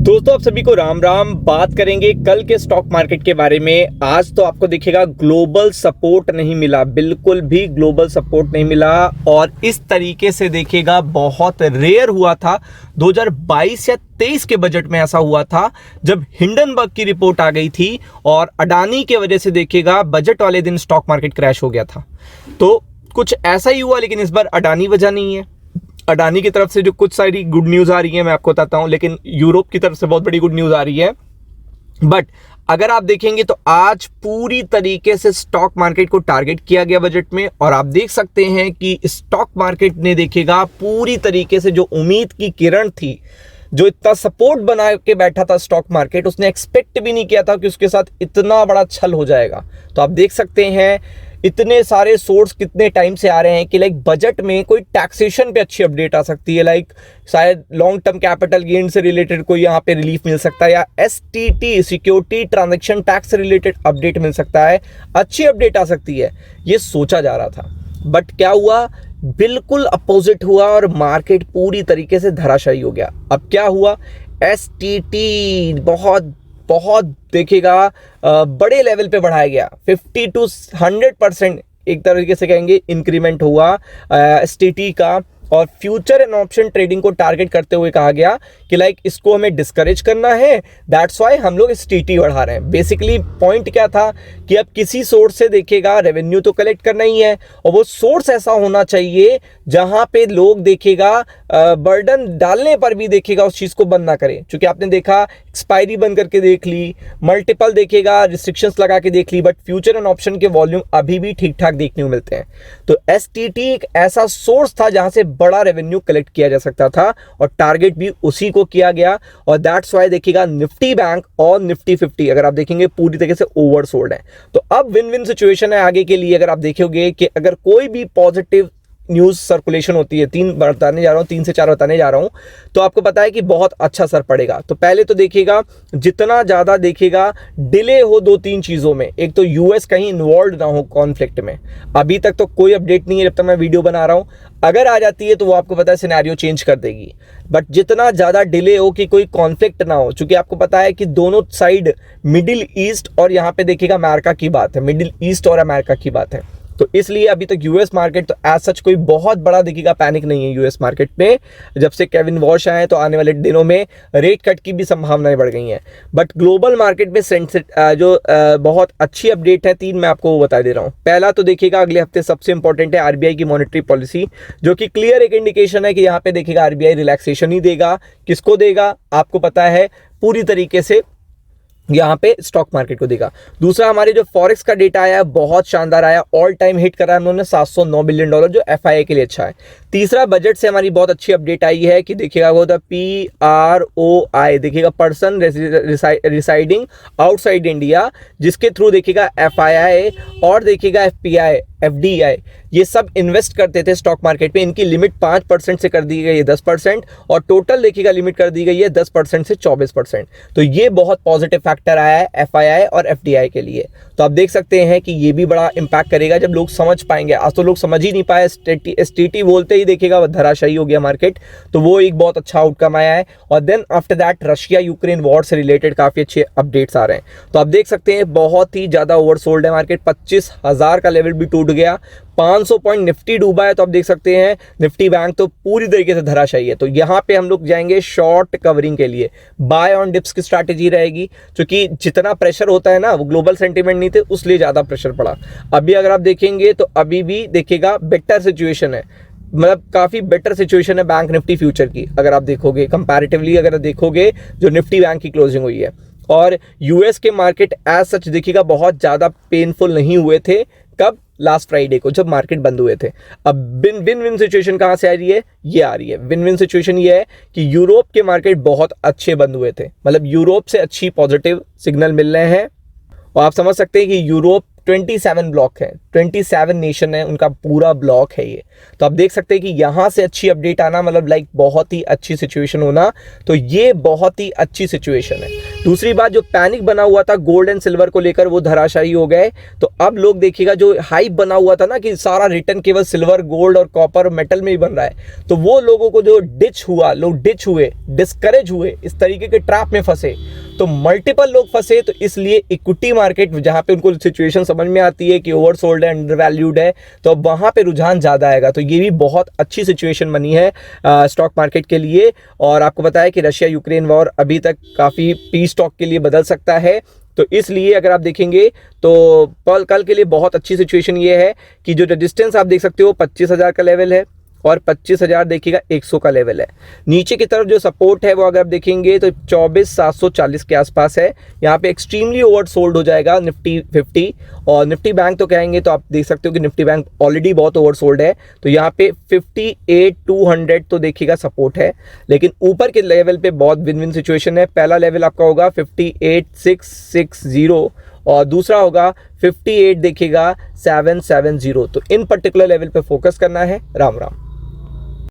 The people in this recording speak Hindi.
दोस्तों आप सभी को राम राम। बात करेंगे कल के स्टॉक मार्केट के बारे में। आज तो आपको दिखेगा ग्लोबल सपोर्ट नहीं मिला, बिल्कुल भी ग्लोबल सपोर्ट नहीं मिला और इस तरीके से देखिएगा बहुत रेयर हुआ था। 2022 या 23 के बजट में ऐसा हुआ था जब हिंडनबर्ग की रिपोर्ट आ गई थी और अडानी के वजह से देखिएगा बजट वाले दिन स्टॉक मार्केट क्रैश हो गया था। तो कुछ ऐसा ही हुआ, लेकिन इस बार अडानी वजह नहीं है। अडानी की तरफ से जो कुछ सारी गुड न्यूज़ आ रही है मैं आपको बताता हूं, लेकिन यूरोप की तरफ से बहुत बड़ी गुड न्यूज़ आ रही है। बट अगर आप देखेंगे तो आज पूरी तरीके से स्टॉक मार्केट को टारगेट किया गया बजट में और आप देख सकते हैं कि स्टॉक मार्केट ने देखिएगा पूरी तरीके से जो उम्मीद की किरण थी, जो इतना सपोर्ट बना के बैठा था स्टॉक मार्केट, उसने एक्सपेक्ट भी नहीं किया था कि उसके साथ इतना बड़ा छल हो जाएगा। तो आप देख सकते हैं इतने सारे सोर्स कितने टाइम से आ रहे हैं कि लाइक बजट में कोई टैक्सेशन पे अच्छी अपडेट आ सकती है, लाइक शायद लॉन्ग टर्म कैपिटल गेन से रिलेटेड कोई यहाँ पे रिलीफ मिल सकता है, या एसटीटी सिक्योरिटी ट्रांजैक्शन टैक्स से रिलेटेड अपडेट मिल सकता है, अच्छी अपडेट आ सकती है, ये सोचा जा रहा था। बट क्या हुआ, बिल्कुल अपोजिट हुआ और मार्केट पूरी तरीके से धराशायी हो गया। अब क्या हुआ, एसटीटी बहुत देखिएगा बड़े लेवल पे बढ़ाया गया, 50 to 100% एक तरीके से कहेंगे इंक्रीमेंट हुआ एसटीटी का। और फ्यूचर एंड ऑप्शन ट्रेडिंग को टारगेट करते हुए कहा गया कि लाइक इसको हमें डिस्करेज करना है, दैट्स वाई हम लोग एसटीटी बढ़ा रहे हैं। बेसिकली पॉइंट क्या था कि अब किसी सोर्स से देखिएगा रेवेन्यू तो कलेक्ट करना ही है और वो सोर्स ऐसा होना चाहिए जहां पे लोग देखिएगा बर्डन डालने पर भी देखिएगा उस चीज को बंद ना करें। क्योंकि आपने देखा एक्सपायरी बंद करके देख ली, मल्टीपल देखिएगा रिस्ट्रिक्शंस लगा के देख ली, बट फ्यूचर एंड ऑप्शन के वॉल्यूम अभी भी ठीक ठाक देखने को मिलते हैं। तो एसटीटी एक ऐसा सोर्स था जहां से बड़ा रेवेन्यू कलेक्ट किया जा सकता था और टारगेट भी उसी को किया गया। और दैट्स वाई देखिएगा निफ्टी बैंक और निफ्टी 50 अगर आप देखेंगे पूरी तरीके से ओवरसोल्ड है। तो अब विन विन सिचुएशन है आगे के लिए। अगर आप देखोगे कि अगर कोई भी पॉजिटिव न्यूज सर्कुलेशन होती है, 3 बताने जा रहा हूं, 3 से 4 बताने जा रहा हूं, तो आपको पता है कि बहुत अच्छा असर पड़ेगा। तो पहले तो देखिएगा जितना ज्यादा देखिएगा डिले हो 2-3 चीजों में, एक तो यूएस कहीं इन्वॉल्व ना हो कॉन्फ्लिक्ट में। अभी तक तो कोई अपडेट नहीं है जब तक मैं वीडियो बना रहा हूं, अगर आ जाती है तो वो आपको पता है सिनेरियो चेंज कर देगी। बट जितना ज्यादा डिले हो कि कोई कॉन्फ्लिक्ट ना हो, क्योंकि आपको पता है कि दोनों साइड मिडिल ईस्ट और यहाँ पे देखिएगा अमेरिका की बात है, मिडिल ईस्ट और अमेरिका की बात है। तो इसलिए अभी तक यूएस मार्केट तो एज सच कोई बहुत बड़ा देखिएगा पैनिक नहीं है यूएस मार्केट में। जब से केविन वॉश आए तो आने वाले दिनों में रेट कट की भी संभावनाएं बढ़ गई हैं। बट ग्लोबल मार्केट में जो बहुत अच्छी अपडेट है, 3 मैं आपको वो बता दे रहा हूँ। पहला तो देखिएगा अगले हफ्ते सबसे इंपॉर्टेंट है आरबीआई की मॉनेटरी पॉलिसी, जो कि क्लियर एक इंडिकेशन है कि यहाँ पे देखिएगा आरबीआई रिलैक्सेशन ही देगा। किसको देगा आपको पता है, पूरी तरीके से यहाँ पे स्टॉक मार्केट को देगा। दूसरा, हमारे जो फॉरेक्स का डेटा आया है बहुत शानदार आया, ऑल टाइम हिट करा है उन्होंने $709 बिलियन, जो एफआईआई के लिए अच्छा है। तीसरा, बजट से हमारी बहुत अच्छी अपडेट आई है कि देखिएगा वो द PROI देखिएगा पर्सन रिसाइडिंग आउटसाइड इंडिया, जिसके थ्रू देखिएगा एफआईआई और देखिएगा एफपीआई एफडीआई ये सब इन्वेस्ट करते थे स्टॉक मार्केट में। इनकी लिमिट 5% से कर दी गई है 10% और टोटल देखिएगा लिमिट कर दी गई है 10% से 24%। तो ये बहुत पॉजिटिव फैक्टर आया है एफआईआई और एफडीआई के लिए। तो आप देख सकते हैं कि ये भी बड़ा इंपैक्ट करेगा जब लोग समझ पाएंगे। आज तो लोग समझ ही नहीं पाए, एसटीटी बोलते ही देखिएगा धराशायी हो गया मार्केट। तो वो एक बहुत अच्छा आउटकम आया है। और then after that Russia Ukraine war से रिलेटेड काफी अच्छे अपडेट्स आ रहे हैं। तो आप देख सकते हैं बहुत ही ज्यादा ओवरसोल्ड है मार्केट, 25,000 का लेवल भी टूट गया, 500 पॉइंट निफ्टी डूबा है। तो आप देख सकते हैं निफ्टी बैंक तो पूरी तरीके से धराशायी है। तो यहाँ पे हम लोग जाएंगे शॉर्ट कवरिंग के लिए, बाय ऑन डिप्स की स्ट्रैटेजी रहेगी, क्योंकि जितना प्रेशर होता है ना, वो ग्लोबल सेंटीमेंट नहीं थे उसलिए ज्यादा प्रेशर पड़ा। अभी अगर आप देखेंगे तो अभी भी देखिएगा बेटर सिचुएशन है, मतलब काफी बेटर सिचुएशन है बैंक निफ्टी फ्यूचर की। अगर आप देखोगे कंपैरेटिवली, अगर देखोगे जो निफ्टी बैंक की क्लोजिंग हुई है, और यूएस के मार्केट एज सच देखिएगा बहुत ज्यादा पेनफुल नहीं हुए थे। कब? लास्ट फ्राइडे को जब मार्केट बंद हुए थे। अब विन विन सिचुएशन कहां से आ रही है? ये आ रही है विन विन सिचुएशन। ये है कि यूरोप के मार्केट बहुत अच्छे बंद हुए थे, मतलब यूरोप से अच्छी पॉजिटिव सिग्नल मिल रहे हैं। और आप समझ सकते हैं कि यूरोप 27 ब्लॉक है, 27 नेशन है, उनका पूरा ब्लॉक है ये। तो आप देख सकते हैं कि यहां से अच्छी अपडेट आना मतलब लाइक बहुत ही अच्छी सिचुएशन होना। तो ये बहुत ही अच्छी सिचुएशन है। दूसरी बात, जो पैनिक बना हुआ था गोल्ड एंड सिल्वर को लेकर वो धराशायी हो गए। तो अब लोग देखिएगा जो हाइप बना हुआ था ना कि सारा रिटर्न केवल सिल्वर, गोल्ड और कॉपर मेटल में ही बन रहा है, तो वो लोगों को जो डिच हुआ, लोग डिच हुए, डिस्करेज हुए, इस तरीके के ट्रैप में फंसे, तो मल्टीपल लोग फंसे। तो इसलिए इक्विटी मार्केट जहां पे उनको सिचुएशन समझ में आती है कि ओवरसोल्ड है, अंडरवैल्यूड है, तो अब वहां पे रुझान ज्यादा आएगा। तो ये भी बहुत अच्छी सिचुएशन बनी है स्टॉक मार्केट के लिए। और आपको पता है कि रशिया यूक्रेन वॉर अभी तक काफी पीस टॉक के लिए बदल सकता है। तो इसलिए अगर आप देखेंगे तो कल के लिए बहुत अच्छी सिचुएशन ये है कि जो रेजिस्टेंस आप देख सकते हो 25,000 का लेवल है और 25,000 देखिएगा 100 का लेवल है। नीचे की तरफ जो सपोर्ट है वो अगर आप देखेंगे तो 24,740 के आसपास है। यहाँ पे एक्सट्रीमली ओवरसोल्ड हो जाएगा निफ्टी 50 और निफ्टी बैंक तो कहेंगे तो आप देख सकते हो कि निफ्टी बैंक ऑलरेडी बहुत ओवरसोल्ड है। तो यहाँ पे 58,200 तो देखिएगा सपोर्ट है, लेकिन ऊपर के लेवल पे बहुत विन विन सिचुएशन है। पहला लेवल आपका होगा 58,660 और दूसरा होगा 58 देखिएगा 770। तो इन पर्टिकुलर लेवल पे फोकस करना है। राम राम।